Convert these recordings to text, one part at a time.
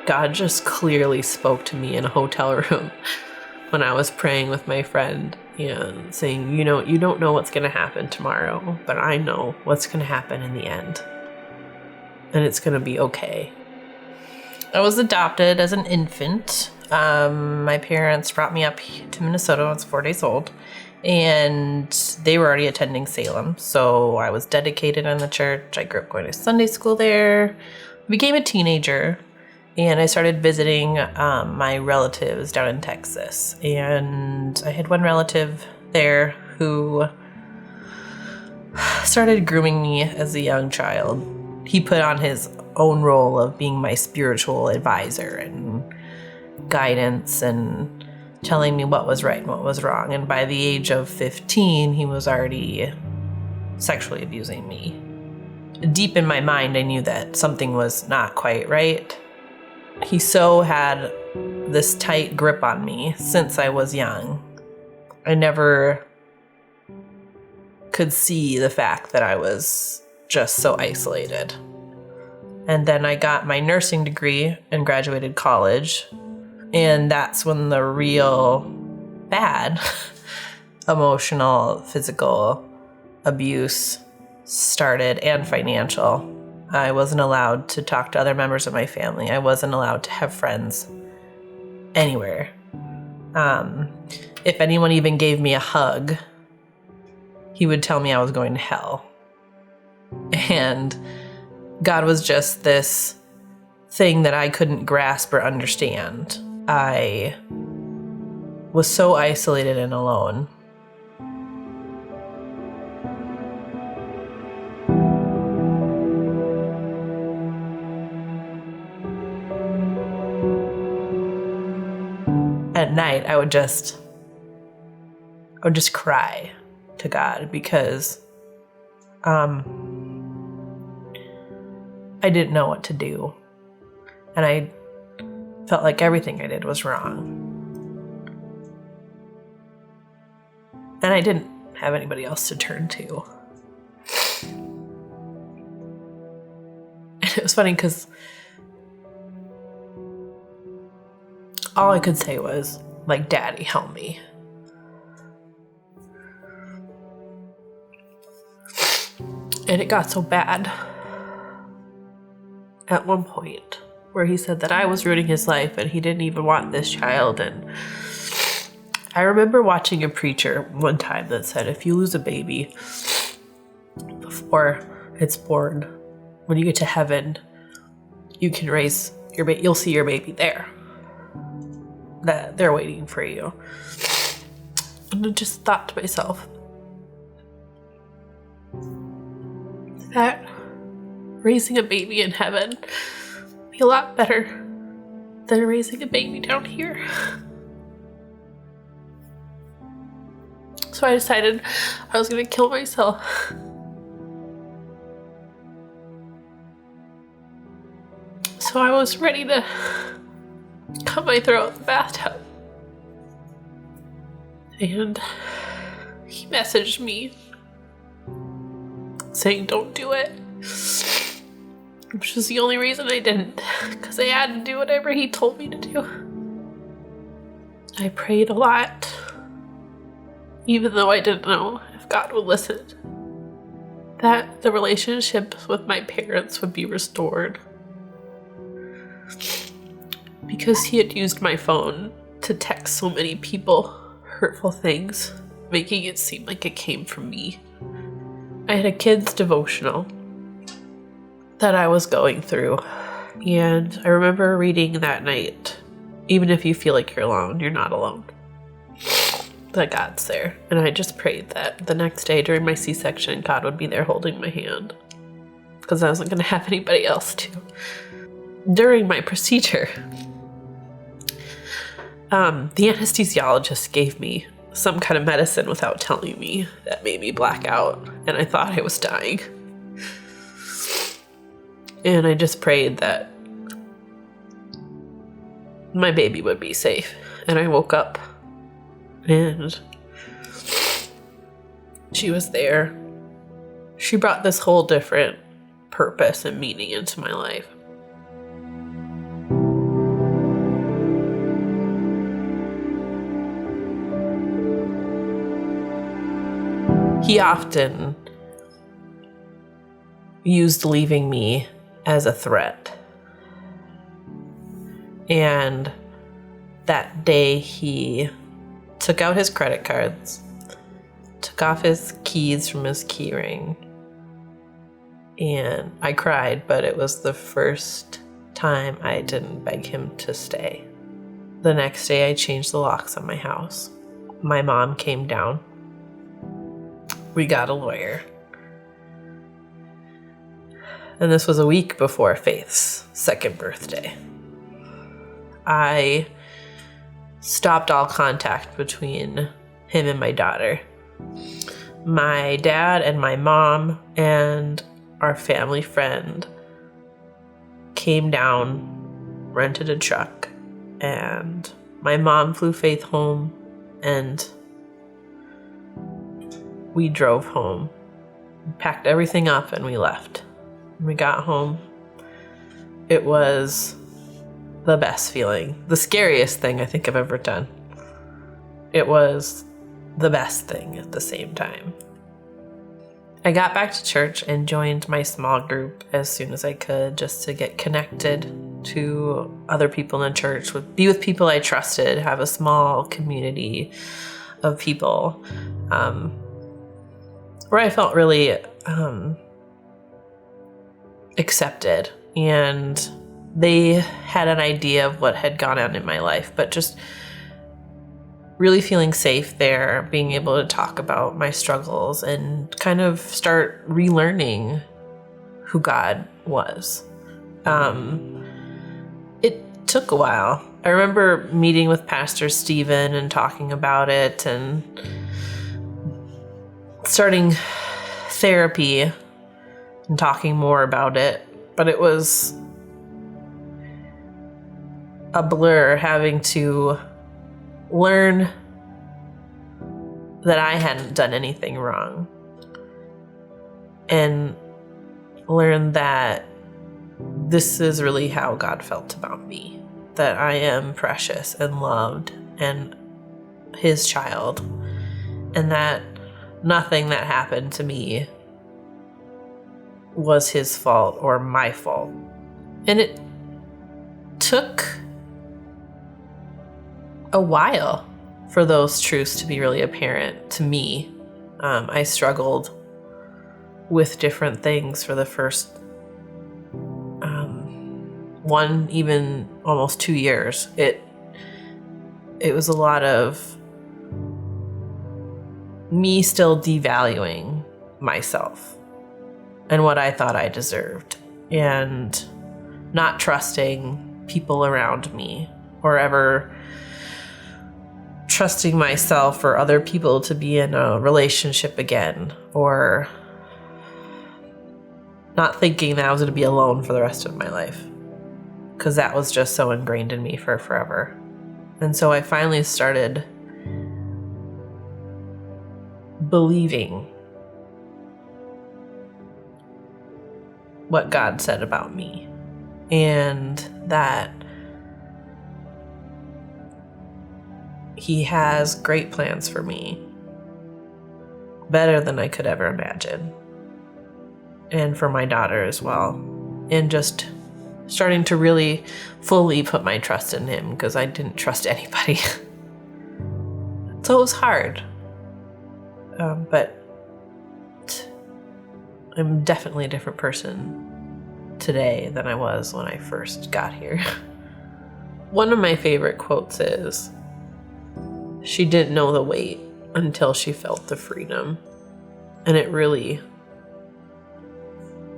God just clearly spoke to me in a hotel room when I was praying with my friend and saying, you don't know what's going to happen tomorrow, but I know what's going to happen in the end. And it's going to be okay. I was adopted as an infant. My parents brought me up to Minnesota when I was 4 days old, and they were already attending Salem. So I was dedicated in the church. I grew up going to Sunday school there, became a teenager, and I started visiting my relatives down in Texas. And I had one relative there who started grooming me as a young child. He put on his own role of being my spiritual advisor and guidance and telling me what was right and what was wrong. And by the age of 15, he was already sexually abusing me. Deep in my mind, I knew that something was not quite right. He so had this tight grip on me since I was young. I never could see the fact that I was just so isolated. And then I got my nursing degree and graduated college. And that's when the real bad emotional, physical abuse started, and financial. I wasn't allowed to talk to other members of my family. I wasn't allowed to have friends anywhere. If anyone even gave me a hug, he would tell me I was going to hell. And God was just this thing that I couldn't grasp or understand. I was so isolated and alone. At night, I would just cry to God because I didn't know what to do. And I felt like everything I did was wrong. And I didn't have anybody else to turn to. And it was funny because all I could say was, like, Daddy, help me. And it got so bad at one point where he said that I was ruining his life and he didn't even want this child. And I remember watching a preacher one time that said, if you lose a baby before it's born, when you get to heaven, you can raise your baby. You'll see your baby there. That they're waiting for you. And I just thought to myself that raising a baby in heaven would be a lot better than raising a baby down here. So I decided I was going to kill myself. So I was ready to cut my throat in the bathtub. And he messaged me saying, don't do it. Which was the only reason I didn't, because I had to do whatever he told me to do. I prayed a lot, even though I didn't know if God would listen, that the relationship with my parents would be restored. Because he had used my phone to text so many people hurtful things, making it seem like it came from me. I had a kid's devotional that I was going through, and I remember reading that night, even if you feel like you're alone, you're not alone. That God's there. And I just prayed that the next day during my C-section, God would be there holding my hand, because I wasn't going to have anybody else to. During my procedure, the anesthesiologist gave me some kind of medicine without telling me that made me black out, and I thought I was dying. And I just prayed that my baby would be safe. And I woke up and she was there. She brought this whole different purpose and meaning into my life. he often used leaving me as a threat. And that day he took out his credit cards, took off his keys from his key ring, and I cried, but it was the first time I didn't beg him to stay. The next day I changed the locks on my house. My mom came down. We got a lawyer. And this was a week before Faith's second birthday. I stopped all contact between him and my daughter. My dad and my mom and our family friend came down, rented a truck, and my mom flew Faith home, and we drove home, packed everything up, and we left. When we got home, it was the best feeling, the scariest thing I think I've ever done. It was the best thing at the same time. I got back to church and joined my small group as soon as I could, just to get connected to other people in the church, be with people I trusted, have a small community of people where I felt really accepted, and they had an idea of what had gone on in my life, but just really feeling safe there, being able to talk about my struggles and kind of start relearning who God was. It took a while. I remember meeting with Pastor Stephen and talking about it and starting therapy and talking more about it, but it was a blur having to learn that I hadn't done anything wrong and learn that this is really how God felt about me, that I am precious and loved and his child, and that nothing that happened to me was his fault or my fault. And it took a while for those truths to be really apparent to me. I struggled with different things for the first one, even almost 2 years. It was a lot of me still devaluing myself and what I thought I deserved, and not trusting people around me or ever trusting myself or other people to be in a relationship again, or not thinking that I was going to be alone for the rest of my life, because that was just so ingrained in me for forever. And so I finally started believing what God said about me, and that he has great plans for me, better than I could ever imagine, and for my daughter as well. And just starting to really fully put my trust in him, because I didn't trust anybody. So it was hard, but I'm definitely a different person today than I was when I first got here. One of my favorite quotes is, "She didn't know the weight until she felt the freedom." And it really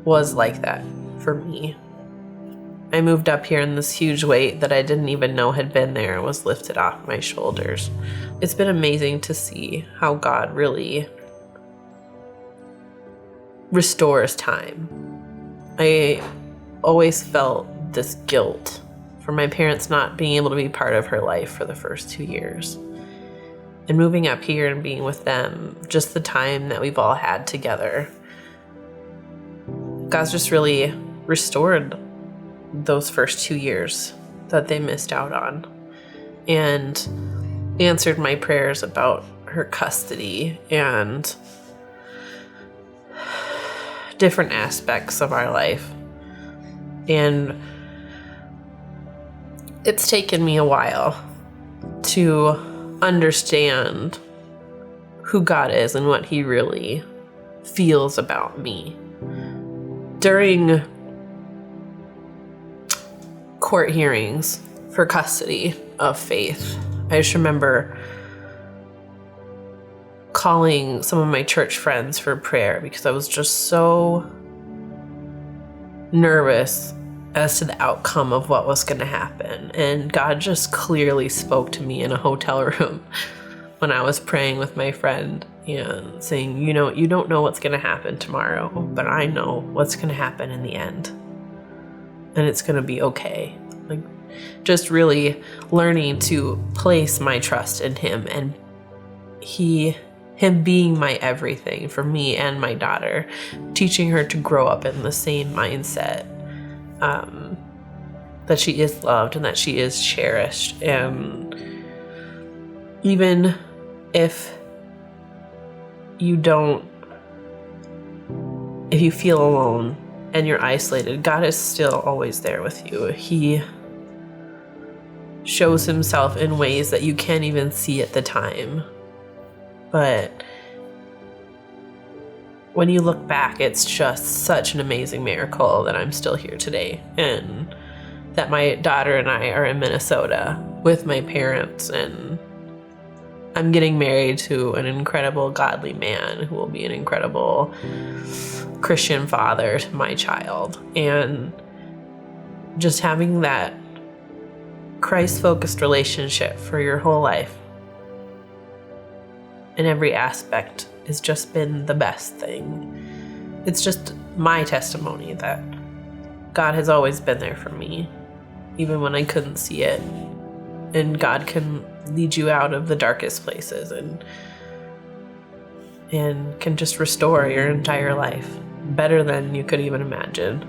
was like that for me. I moved up here and this huge weight that I didn't even know had been there was lifted off my shoulders. It's been amazing to see how God really restores time. I always felt this guilt for my parents not being able to be part of her life for the first 2 years. And moving up here and being with them, just the time that we've all had together, God's just really restored those first 2 years that they missed out on, and answered my prayers about her custody, and different aspects of our life. And it's taken me a while to understand who God is and what he really feels about me. During court hearings for custody of Faith, I just remember calling some of my church friends for prayer because I was just so nervous as to the outcome of what was going to happen. And God just clearly spoke to me in a hotel room when I was praying with my friend and saying, you don't know what's going to happen tomorrow, but I know what's going to happen in the end. And it's going to be okay. Like, just really learning to place my trust in him, and him being my everything for me and my daughter, teaching her to grow up in the same mindset, that she is loved and that she is cherished. And even if you feel alone and you're isolated, God is still always there with you. He shows himself in ways that you can't even see at the time. But when you look back, it's just such an amazing miracle that I'm still here today, and that my daughter and I are in Minnesota with my parents, and I'm getting married to an incredible godly man who will be an incredible Christian father to my child. And just having that Christ-focused relationship for your whole life in every aspect has just been the best thing. It's just my testimony that God has always been there for me, even when I couldn't see it. And God can lead you out of the darkest places and can just restore your entire life better than you could even imagine.